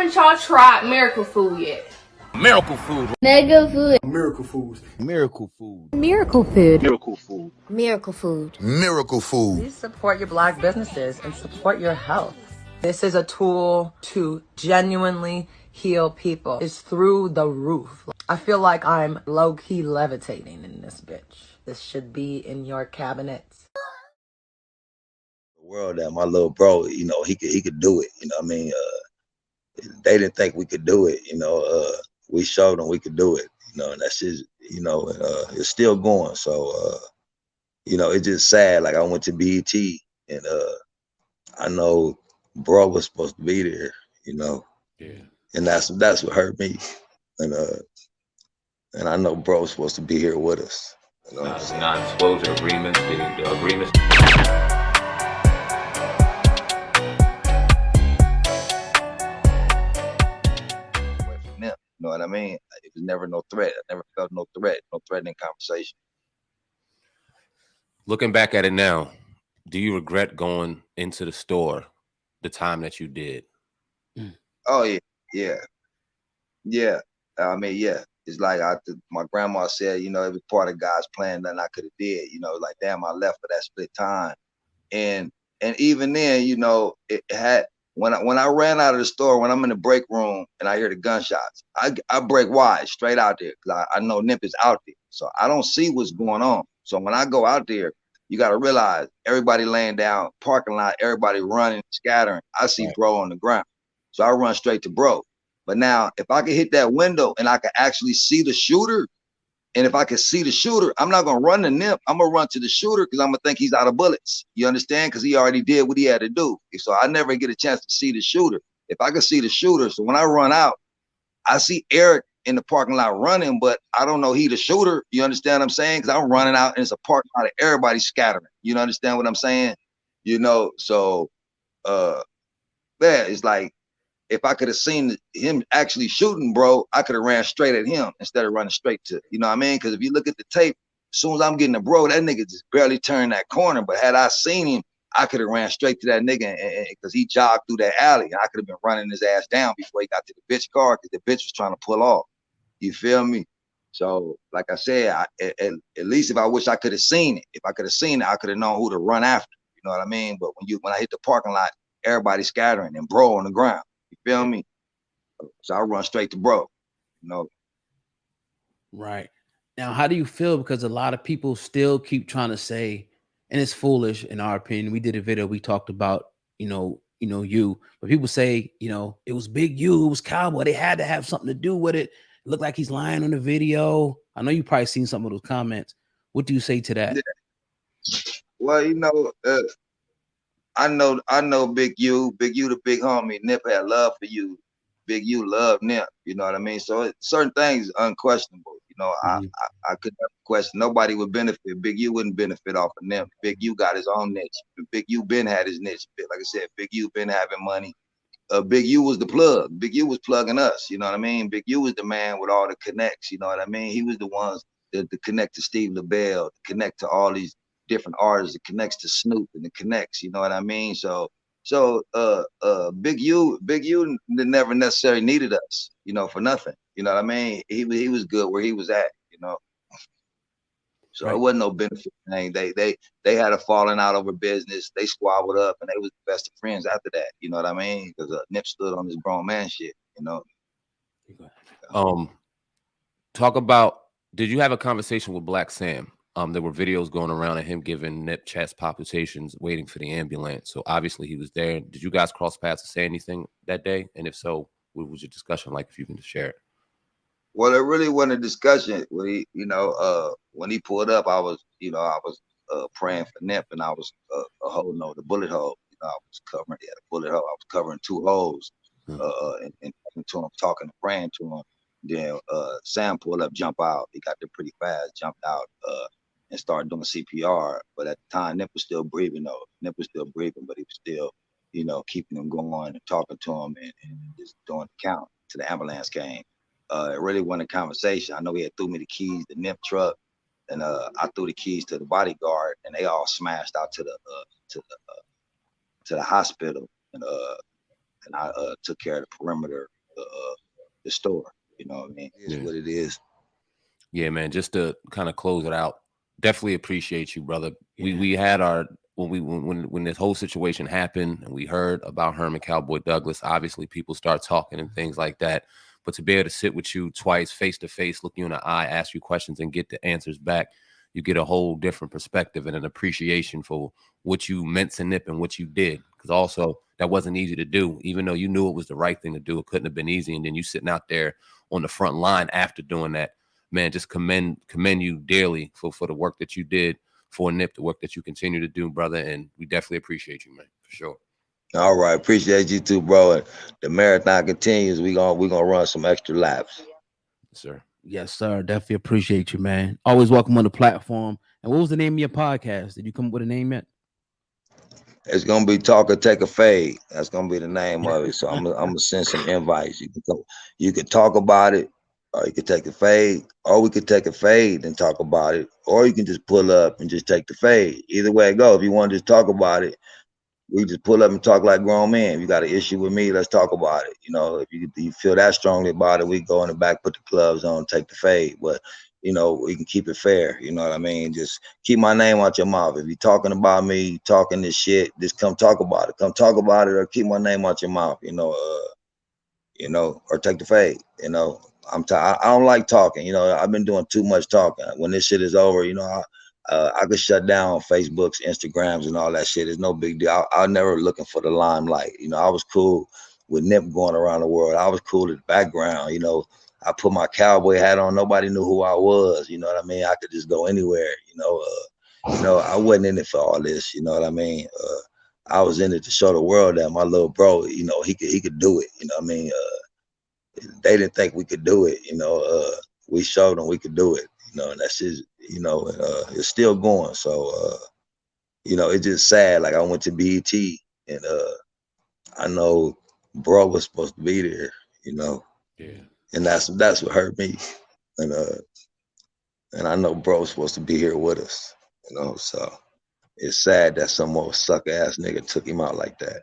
Haven't y'all tried miracle food yet? Miracle food. Mega food. Miracle foods. Miracle food. Miracle food. Miracle food. Miracle food. Miracle food. Please support your Black businesses and support your health. This is a tool to genuinely heal people. It's through the roof. I feel like I'm low-key levitating in this bitch. This should be in your cabinets. The world that my little bro, you know, he could do it. You know what I mean? They didn't think we could do it. You know, we showed them we could do it. You know, and that's just, you know, it's still going. So, you know, it's just sad. Like I went to BET and I know bro was supposed to be there, you know. Yeah. And that's what hurt me. And I know bro was supposed to be here with us. You know Non-disclosure agreements, the agreements. You know what I mean? It was never no threat. I never felt no threat, no threatening conversation. Looking back at it now, do you regret going into the store the time that you did? Oh yeah. I mean, yeah. It's like my grandma said, you know, it was part of God's plan that I could have did. You know, like damn, I left for that split time, and even then, you know, it had. When I ran out of the store, when I'm in the break room and I hear the gunshots, I break wide straight out there because I know Nip is out there. So I don't see what's going on. So when I go out there, you got to realize everybody laying down, parking lot, everybody running, scattering. I see bro on the ground. So I run straight to bro. But now if I could hit that window and I could actually see the shooter, and if I could see the shooter, I'm not going to run to Nip. I'm going to run to the shooter because I'm going to think he's out of bullets. You understand? Because he already did what he had to do. So I never get a chance to see the shooter. If I could see the shooter, so when I run out, I see Eric in the parking lot running, but I don't know he the shooter. You understand what I'm saying? Because I'm running out and it's a parking lot of everybody scattering. You understand what I'm saying? You know, so it's like, if I could have seen him actually shooting, bro, I could have ran straight at him instead of running straight to, you know what I mean? Because if you look at the tape, as soon as I'm getting the bro, that nigga just barely turned that corner. But had I seen him, I could have ran straight to that nigga because he jogged through that alley. And I could have been running his ass down before he got to the bitch car because the bitch was trying to pull off. You feel me? So, like I said, at least if I wish I could have seen it, if I could have seen it, I could have known who to run after. You know what I mean? But when I hit the parking lot, everybody scattering and bro on the ground. You feel me? So I run straight to bro, you know. Right. Now, how do you feel? Because a lot of people still keep trying to say, and it's foolish in our opinion. We did a video, we talked about, you, but people say, it was Big U, it was Cowboy. They had to have something to do with it. It looked like he's lying on the video. I know you probably seen some of those comments. What do you say to that? Yeah. Well, I know Big U, the big homie. Nip had love for you. Big U loved Nip. You know what I mean? So certain things unquestionable. You know, I could never question. Nobody would benefit. Big U wouldn't benefit off of Nip. Big U got his own niche. Big U been had his niche. Like I said, Big U been having money. Big U was the plug. Big U was plugging us. You know what I mean? Big U was the man with all the connects. You know what I mean? He was the ones to connect to Steve LaBelle, to connect to all these different artists. It connects to Snoop and it connects. You know what I mean? So Big U never necessarily needed us, for nothing. You know what I mean? He was good where he was at, So It wasn't no benefit thing. They had a falling out over business. They squabbled up and they was the best of friends after that. You know what I mean? Because Nip stood on this grown man shit, Talk about, did you have a conversation with Black Sam? There were videos going around of him giving Nip chest palpitations, waiting for the ambulance. So obviously he was there. Did you guys cross paths to say anything that day? And if so, what was your discussion like? If you can share it. Well, it really wasn't a discussion. When he, when he pulled up, I was praying for Nip, and I was holding the bullet hole. I was covering. He had a bullet hole. I was covering 2 holes, and talking and praying to him. Then Sam pulled up, jump out. He got there pretty fast, jumped out, and started doing CPR. But at the time, Nip was still breathing, though. Nip was still breathing, but he was still, keeping him going and talking to him and just doing the count till the ambulance came. It really wasn't a conversation. I know he had threw me the keys, the Nip truck, and I threw the keys to the bodyguard, and they all smashed out to the hospital. And I took care of the perimeter the store. You know what I mean? It's what it is. Yeah, man. Just to kind of close it out, definitely appreciate you, brother. Yeah. We had our when this whole situation happened and we heard about Herman Cowboy Douglas. Obviously, people start talking and things like that. But to be able to sit with you twice, face to face, look you in the eye, ask you questions, and get the answers back, you get a whole different perspective and an appreciation for what you meant to Nip and what you did. Because also that wasn't easy to do, even though you knew it was the right thing to do. It couldn't have been easy. And then you sitting out there on the front line after doing that. Man, just commend you dearly for the work that you did for Nip, the work that you continue to do, brother. And we definitely appreciate you, man, for sure. All right, appreciate you too, bro. And the marathon continues. We gonna run some extra laps. Yes, sir. Yes, sir. Definitely appreciate you, man. Always welcome on the platform. And what was the name of your podcast? Did you come up with a name yet? It's gonna be Talk or Take a Fade. That's gonna be the name of it. So I'm gonna send some invites. You can talk about it, or you can take a fade, or we could take a fade and talk about it, or you can just pull up and just take the fade. Either way it go. If you want to just talk about it, we just pull up and talk like grown men. If you got an issue with me, let's talk about it. You know, if you feel that strongly about it, we go in the back, put the gloves on, take the fade. But you know, we can keep it fair. You know what I mean? Just keep my name out your mouth. If you're talking about me, talking this shit, just come talk about it. Come talk about it, or keep my name out your mouth. You know, or take the fade. You know, I don't like talking. You know, I've been doing too much talking. When this shit is over, you know, I could shut down Facebooks, Instagrams, and all that shit. It's no big deal. I never looking for the limelight. You know, I was cool with Nip going around the world. I was cool in the background. You know, I put my cowboy hat on. Nobody knew who I was. You know what I mean? I could just go anywhere. You know, I wasn't in it for all this. You know what I mean? I was in it to show the world that my little bro, you know, he could do it. You know what I mean? They didn't think we could do it. You know, we showed them we could do it. You know, and that's just, you know, and it's still going. So, you know, it's just sad. Like I went to BET and I know bro was supposed to be there, you know. Yeah. And that's what hurt me. And I know bro was supposed to be here with us, you know. So it's sad that some old sucker ass nigga took him out like that.